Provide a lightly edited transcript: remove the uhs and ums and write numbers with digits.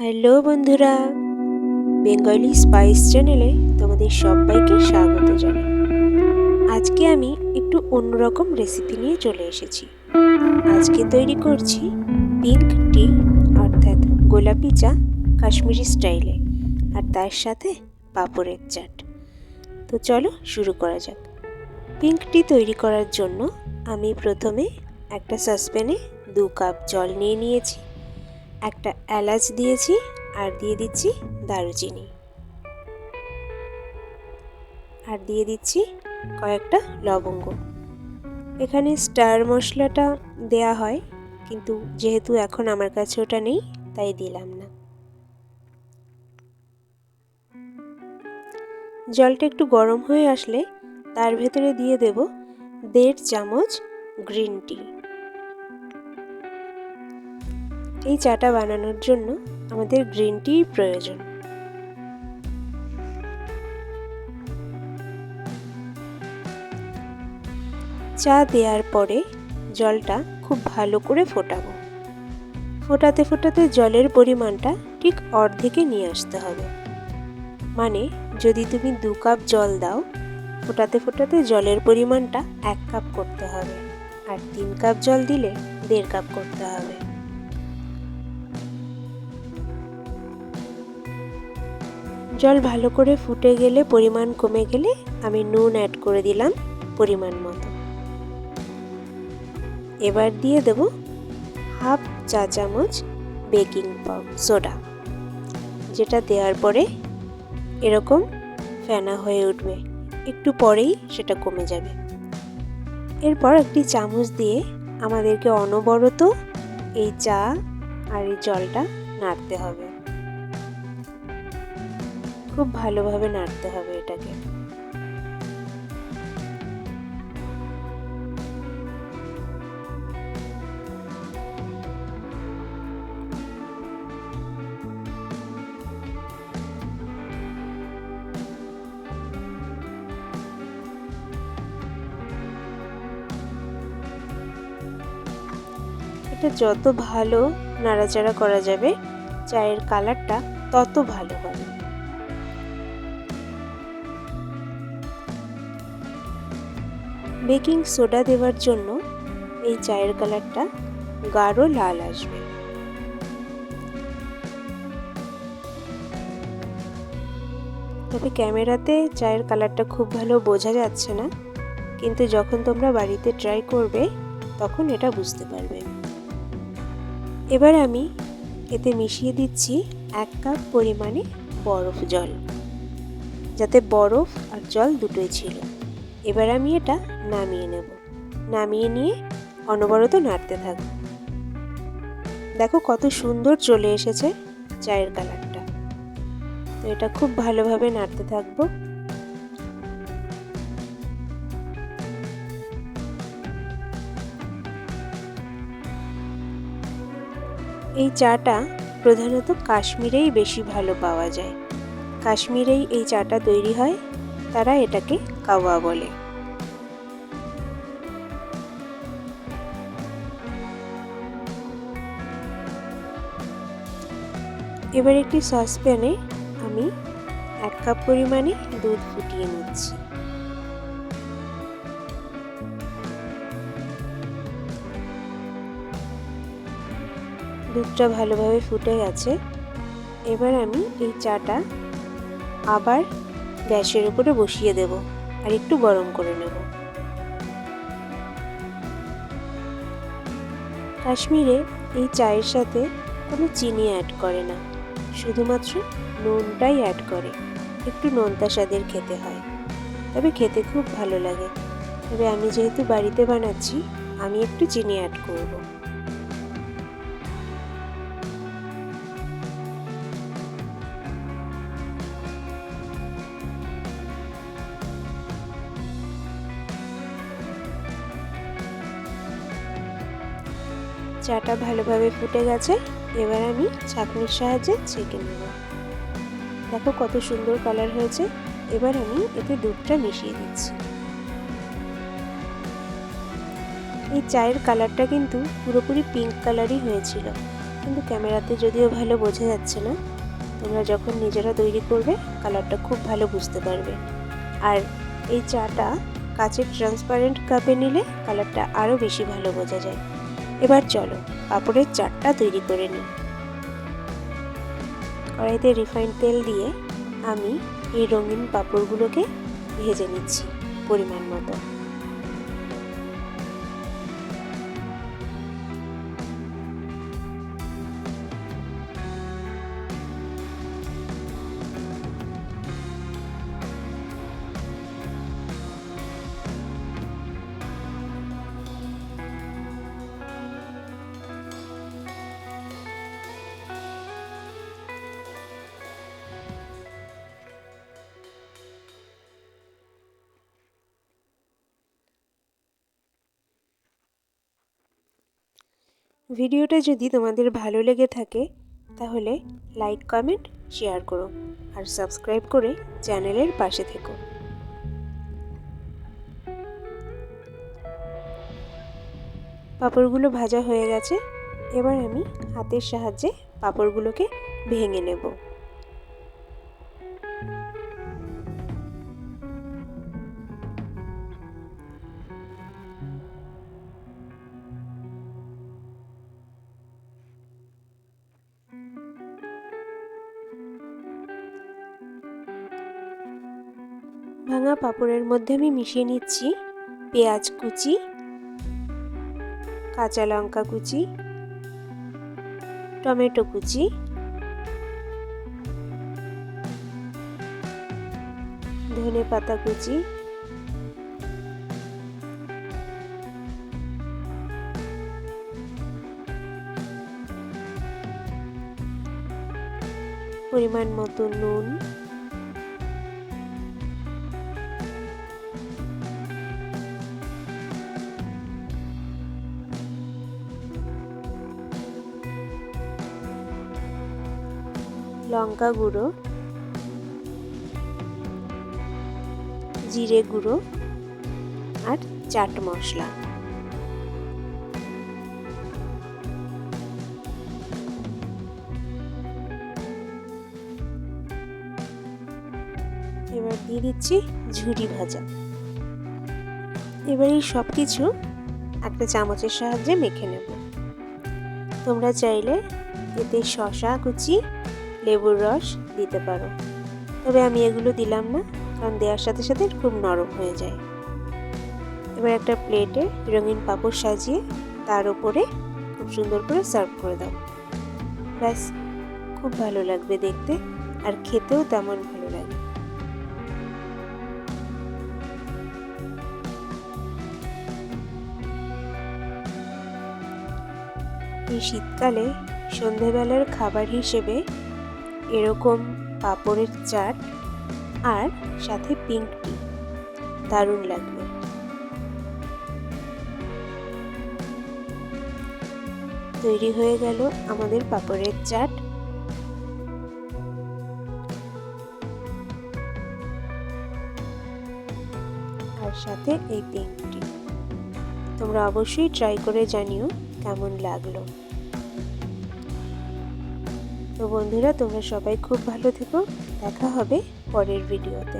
Hello বন্ধুরা, Bengali spice চ্যানেলে তোমাদের সবাইকে স্বাগত জানাই। আজকে আমি একটু অন্যরকম রেসিপি নিয়ে চলে এসেছি। আজকে তৈরি করছি পিঙ্ক টি অর্থাৎ গোলাপি চা কাশ্মীরি স্টাইলে, আর তার সাথে পাঁপড়ের চাট। তো চলো শুরু করা যাক। পিঙ্ক টি তৈরি করার জন্য আমি প্রথমে একটা সসপ্যানে 2 কাপ জল নিয়ে নিয়েছি, একটা এলাচ দিয়েছি আর দিয়ে দিচ্ছি দারুচিনি, আর দিয়ে দিচ্ছি কয়েকটা লবঙ্গ। এখানে স্টার মশলাটা দেয়া হয়, কিন্তু যেহেতু এখন আমার কাছে ওটা নেই তাই দিলাম না। জলটা একটু গরম হয়ে আসলে তার ভেতরে দিয়ে দেব 1.5 চামচ গ্রিন টি। এই চাটা বানানোর জন্য আমাদের গ্রিন টির প্রয়োজন। চা দেওয়ার পরে জলটা খুব ভালো করে ফোটাবো। ফোটাতে ফোটাতে জলের পরিমাণটা ঠিক অর্ধেকে নিয়ে আসতে হবে। মানে যদি তুমি 2 কাপ জল দাও, ফোটাতে ফোটাতে জলের পরিমাণটা 1 কাপ করতে হবে, আর 3 কাপ জল দিলে 1.5 কাপ করতে হবে। জল ভালো করে ফুটে গেলে, পরিমাণ কমে গেলে আমি নুন অ্যাড করে দিলাম পরিমাণ মতো। এবার দিয়ে দেব 1/2 চা চামচ বেকিং সোডা, যেটা দেওয়ার পরে এরকম ফেনা হয়ে উঠবে, একটু পরেই সেটা কমে যাবে। এরপর একটি চামচ দিয়ে আমাদেরকে অনবরত এই চা আর এই জলটা নাড়তে হবে, খুব ভালোভাবে নাড়তে হবে এটাকে। এটা যত ভালো নাড়াচাড়া করা যাবে, চায়ের কালারটা তত ভালো হবে। বেকিং সোডা দেওয়ার জন্য এই চায়ের কালারটা গাঢ় লাল আসবে। তবে ক্যামেরাতে চায়ের কালারটা খুব ভালো বোঝা যাচ্ছে না, কিন্তু যখন তোমরা বাড়িতে ট্রাই করবে তখন এটা বুঝতে পারবে। এবার আমি এতে মিশিয়ে দিচ্ছি 1 কাপ পরিমাণে বরফ জল, যাতে বরফ আর জল দুটোই ছিল। এবার আমি এটা নামিয়ে নেব। নামিয়ে নিয়ে অনবরত নাড়তে থাকবো। দেখো কত সুন্দর চলে এসেছে চায়ের কালারটা। তো এটা খুব ভালোভাবে নাড়তে থাকবো। এই চাটা প্রধানত কাশ্মীরেই বেশি ভালো পাওয়া যায়। কাশ্মীরেই এই চাটা তৈরি হয়, তারা এটাকে কাওয়া বলে। এবার একটি সসপ্যানে আমি 1 কাপ পরিমাণে দুধ ফুটিয়ে নিচ্ছি। দুধটা ভালোভাবে ফুটে গেছে। এবার আমি এই চাটা আবার গ্যাসের উপরে বসিয়ে দেব আর একটু গরম করে নেব। কাশ্মীরে এই চায়ের সাথে কোনো চিনি অ্যাড করে না, শুধুমাত্র নুনটাই অ্যাড করে। একটু নোনতা স্বাদের খেতে হয়, তবে খেতে খুব ভালো লাগে। তবে আমি যেহেতু বাড়িতে বানাচ্ছি, আমি একটু চিনি অ্যাড করব। চাটা ভালোভাবে ফুটে গেছে। এবার আমি ছাঁকনির সাহায্যে ছেঁকে নেব। দেখো কত সুন্দর কালার হয়েছে। এবার আমি এতে দুধটা মিশিয়ে দিচ্ছি। এই চায়ের কালারটা কিন্তু পুরোপুরি পিঙ্ক কালারই হয়েছিল, কিন্তু ক্যামেরাতে যদিও ভালো বোঝা যাচ্ছে না। তোমরা যখন নিজেরা তৈরি করবে কালারটা খুব ভালো বুঝতে পারবে। আর এই চাটা কাচের ট্রান্সপারেন্ট কাপে নিলে কালারটা আরও বেশি ভালো বোঝা যায়। এবার চলো পাঁপড়ের চাটটা তৈরি করে নিই। কড়াইতে রিফাইন্ড তেল দিয়ে আমি এই রঙিন পাঁপড়গুলোকে ভেজে নিচ্ছি পরিমাণ মতো। ভিডিওটা যদি তোমাদের ভালো লেগে থাকে তাহলে লাইক, কমেন্ট, শেয়ার করো আর সাবস্ক্রাইব করে চ্যানেলের পাশে থেকো। পাঁপড়গুলো ভাজা হয়ে গেছে। এবার আমি হাতের সাহায্যে পাঁপড়গুলোকে ভেঙে নেব। ভাঙা পাঁপড়ের মধ্যে আমি মিশিয়ে নিচ্ছি পেঁয়াজ কুচি, কাঁচা লঙ্কা কুচি, টমেটো কুচি, ধনে পাতা কুচি, পরিমাণ মতো নুন, লঙ্কা গুঁড়ো, জিরে গুঁড়ো আর চাট মশলা। এবার দিয়ে দিচ্ছি ঝুরি ভাজা। এবার এই সব কিছু একটা চামচের সাহায্যে মেখে নেব। তোমরা চাইলে এতে শসা কুচি, লেবুর রস দিতে পারো, তবে আমি এগুলো দিলাম না, কারণ দেওয়ার সাথে সাথে খুব নরম হয়ে যায়। এবার একটা প্লেটে রঙিন পাঁপড় সাজিয়ে তার উপরে খুব সুন্দর করে সার্ভ করে দাও। ব্যাস, খুব ভালো লাগবে দেখতে আর খেতেও তেমন ভালো লাগে। এই শীতকালে সন্ধেবেলার খাবার হিসেবে এরকম পাঁপড়ের চাট আর সাথে পিঙ্ক টি দারুণ লাগবে। তৈরি হয়ে গেল আমাদের পাঁপড়ের চাট। আর সাথে এই পিঙ্ক টি। তোমরা অবশ্যই ট্রাই করে জানিও কেমন লাগলো। তো বন্ধুরা, তোমরা সবাই খুব ভালো থেকো। দেখা হবে পরের ভিডিওতে।